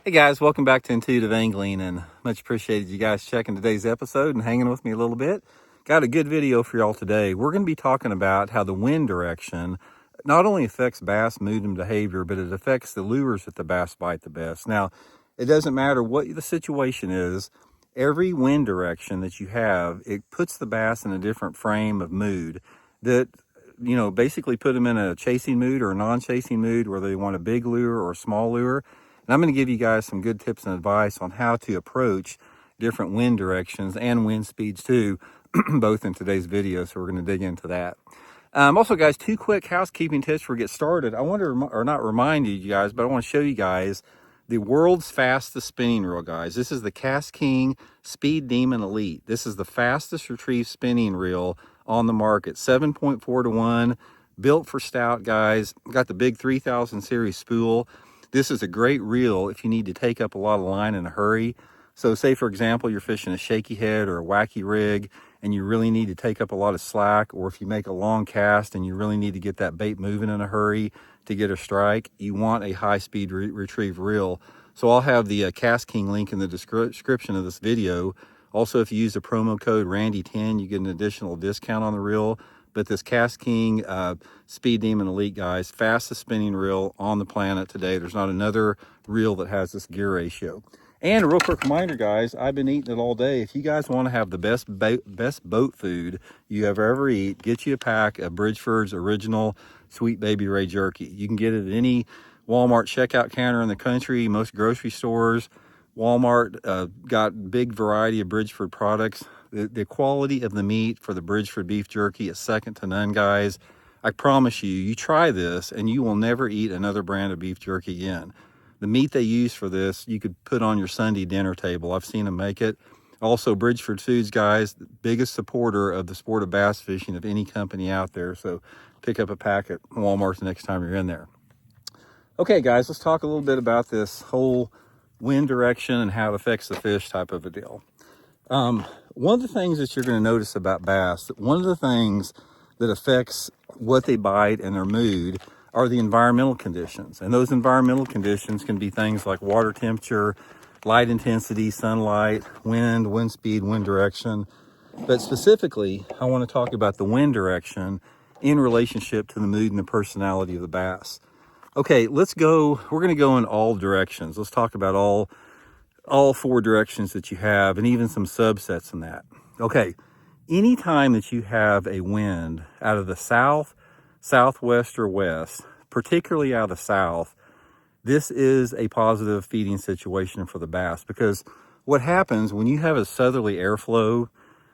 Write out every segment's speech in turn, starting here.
Hey guys, welcome back to Intuitive Angling, and much appreciated you guys checking today's episode and hanging with me a little bit. Got a good video for y'all today. We're going to be talking about how the wind direction not only affects bass mood and behavior, but it affects the lures that the bass bite the best. Now, it doesn't matter what the situation is, every wind direction that you have, it puts the bass in a different frame of mood that, basically put them in a chasing mood or a non-chasing mood, whether they want a big lure or a small lure. And I'm going to give you guys some good tips and advice on how to approach different wind directions and wind speeds too, both in today's video. So we're going to dig into that. Also, guys, two quick housekeeping tips before we get started. I want to, not remind you guys, but I want to show you guys the world's fastest spinning reel, guys. This is the Cast King Speed Demon Elite. This is the fastest retrieve spinning reel on the market. 7.4 to 1, built for stout, guys. Got the big 3000 series spool. This is a great reel if you need to take up a lot of line in a hurry. So say, for example, you're fishing a shaky head or a wacky rig and you really need to take up a lot of slack, or if you make a long cast and you really need to get that bait moving in a hurry to get a strike, you want a high-speed retrieve reel. So I'll have the Cast King link in the description of this video. Also, if you use the promo code Randy10, you get an additional discount on the reel. But this Cast King Speed Demon Elite, guys, fastest spinning reel on the planet today. There's not another reel that has this gear ratio. And a real quick reminder, guys, I've been eating it all day. If you guys want to have the best boat food you ever eat, get you a pack of Bridgeford's original Sweet Baby Ray jerky. You can get it at any Walmart checkout counter in the country, most grocery stores. Walmart got big variety of Bridgeford products. The quality of the meat for the Bridgeford beef jerky is second to none, guys. I promise you, you try this and you will never eat another brand of beef jerky again. The meat they use for this, you could put on your Sunday dinner table. I've seen them make it. Also, Bridgeford Foods, guys, the biggest supporter of the sport of bass fishing of any company out there. So pick up a pack at Walmart the next time you're in there. Okay, guys, let's talk a little bit about this whole wind direction and how it affects the fish type of a deal. One of the things that you're going to notice about bass, one of the things that affects what they bite and their mood are the environmental conditions. And those environmental conditions can be things like water temperature, light intensity, sunlight, wind speed, wind direction. But specifically, I want to talk about the wind direction in relationship to the mood and the personality of the bass. Okay, we're going to go in all directions. Let's talk about all four directions that you have, and even some subsets in that. Okay, anytime that you have a wind out of the south, southwest, or west, particularly out of the south, this is a positive feeding situation for the bass, because what happens when you have a southerly airflow,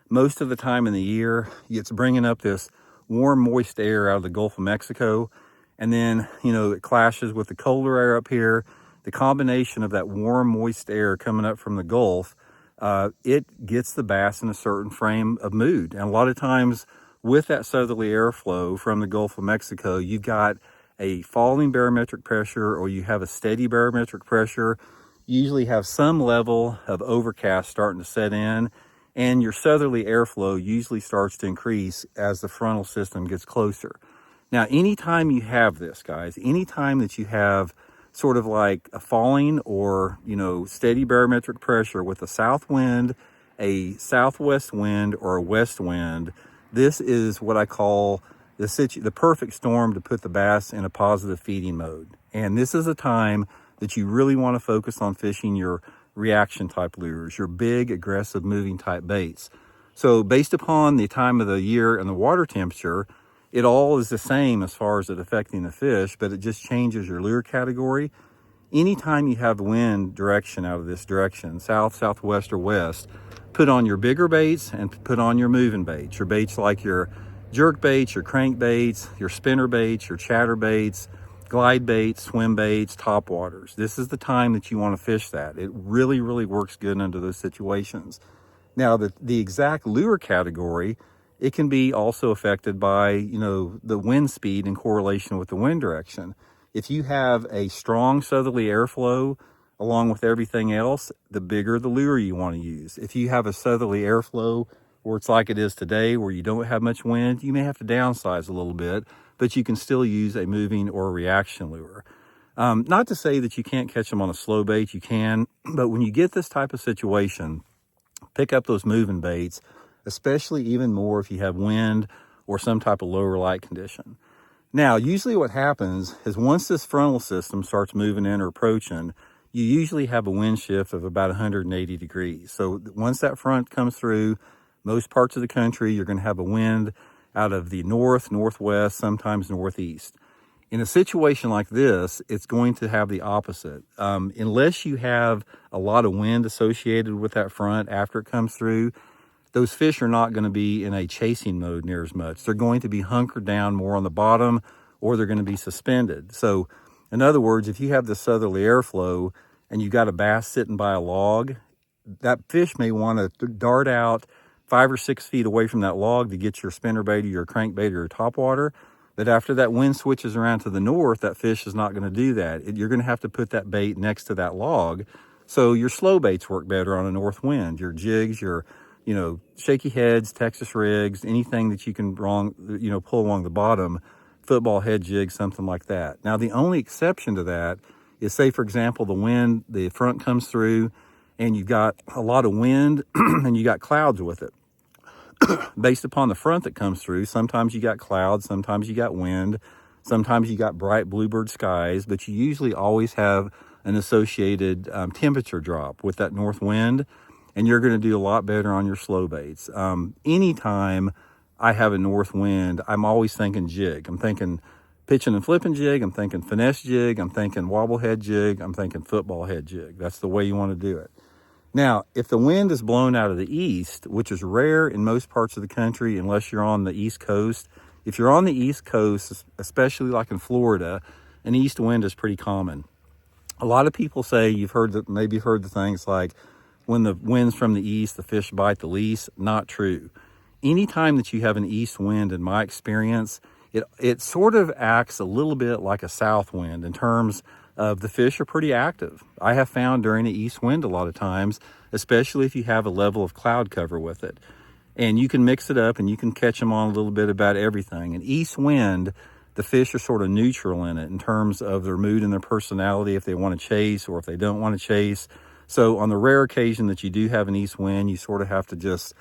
most of the time in the year, it's bringing up this warm, moist air out of the Gulf of Mexico, and then, it clashes with the colder air up here. The combination of that warm, moist air coming up from the Gulf, it gets the bass in a certain frame of mood. And a lot of times with that southerly airflow from the Gulf of Mexico, you've got a falling barometric pressure or you have a steady barometric pressure. You usually have some level of overcast starting to set in, and your southerly airflow usually starts to increase as the frontal system gets closer. Now, anytime you have this, guys, anytime that you have sort of like a falling or, steady barometric pressure with a south wind, a southwest wind, or a west wind, this is what I call the perfect storm to put the bass in a positive feeding mode. And this is a time that you really want to focus on fishing your reaction type lures, your big, aggressive, moving type baits. So based upon the time of the year and the water temperature, it all is the same as far as it affecting the fish, but it just changes your lure category. Anytime you have wind direction out of this direction, south, southwest, or west, put on your bigger baits and put on your moving baits. Your baits like your jerk baits, your crank baits, your spinner baits, your chatter baits, glide baits, swim baits, top waters. This is the time that you want to fish that. It really, really works good under those situations. Now, the exact lure category, it can be also affected by, the wind speed in correlation with the wind direction. If you have a strong southerly airflow along with everything else, the bigger the lure you want to use. If you have a southerly airflow where it's like it is today, where you don't have much wind, you may have to downsize a little bit, but you can still use a moving or a reaction lure. Not to say that you can't catch them on a slow bait, you can, but when you get this type of situation, pick up those moving baits, especially even more if you have wind or some type of lower light condition. Now, usually what happens is once this frontal system starts moving in or approaching, you usually have a wind shift of about 180 degrees. So once that front comes through, most parts of the country, you're going to have a wind out of the north, northwest, sometimes northeast. In a situation like this, it's going to have the opposite. Unless you have a lot of wind associated with that front after it comes through, those fish are not going to be in a chasing mode near as much. They're going to be hunkered down more on the bottom, or they're going to be suspended. So in other words, if you have the southerly airflow and you got a bass sitting by a log, that fish may want to dart out 5 or 6 feet away from that log to get your spinnerbait or your crankbait or your topwater. But after that wind switches around to the north, that fish is not going to do that. You're going to have to put that bait next to that log. So your slow baits work better on a north wind. Your jigs, your shaky heads, Texas rigs, anything that you can pull along the bottom, football head jig, something like that. Now, the only exception to that is, say, for example, the front comes through and you've got a lot of wind and you got clouds with it. Based upon the front that comes through, sometimes you got clouds, sometimes you got wind, sometimes you got bright bluebird skies, but you usually always have an associated temperature drop with that north wind, and you're going to do a lot better on your slow baits. Anytime I have a north wind, I'm always thinking jig. I'm thinking pitching and flipping jig, I'm thinking finesse jig, I'm thinking wobble head jig, I'm thinking football head jig. That's the way you want to do it. Now, if the wind is blown out of the east, which is rare in most parts of the country unless you're on the East Coast, if you're on the East Coast, especially like in Florida, an east wind is pretty common. A lot of people say maybe heard the things like, when the wind's from the east, the fish bite the least. Not true. Anytime that you have an east wind, in my experience, it sort of acts a little bit like a south wind in terms of the fish are pretty active. I have found during the east wind a lot of times, especially if you have a level of cloud cover with it. And you can mix it up and you can catch them on a little bit about everything. And east wind, the fish are sort of neutral in it in terms of their mood and their personality, if they want to chase or if they don't want to chase. So on the rare occasion that you do have an east wind, you sort of have to just,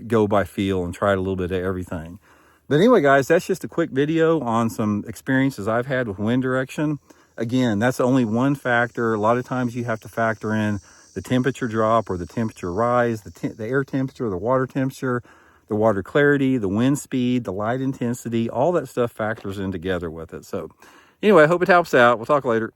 go by feel and try a little bit of everything. But anyway, guys, that's just a quick video on some experiences I've had with wind direction. Again, that's only one factor. A lot of times you have to factor in the temperature drop or the temperature rise, the air temperature, the water temperature, the water clarity, the wind speed, the light intensity, all that stuff factors in together with it. So anyway, I hope it helps out. We'll talk later.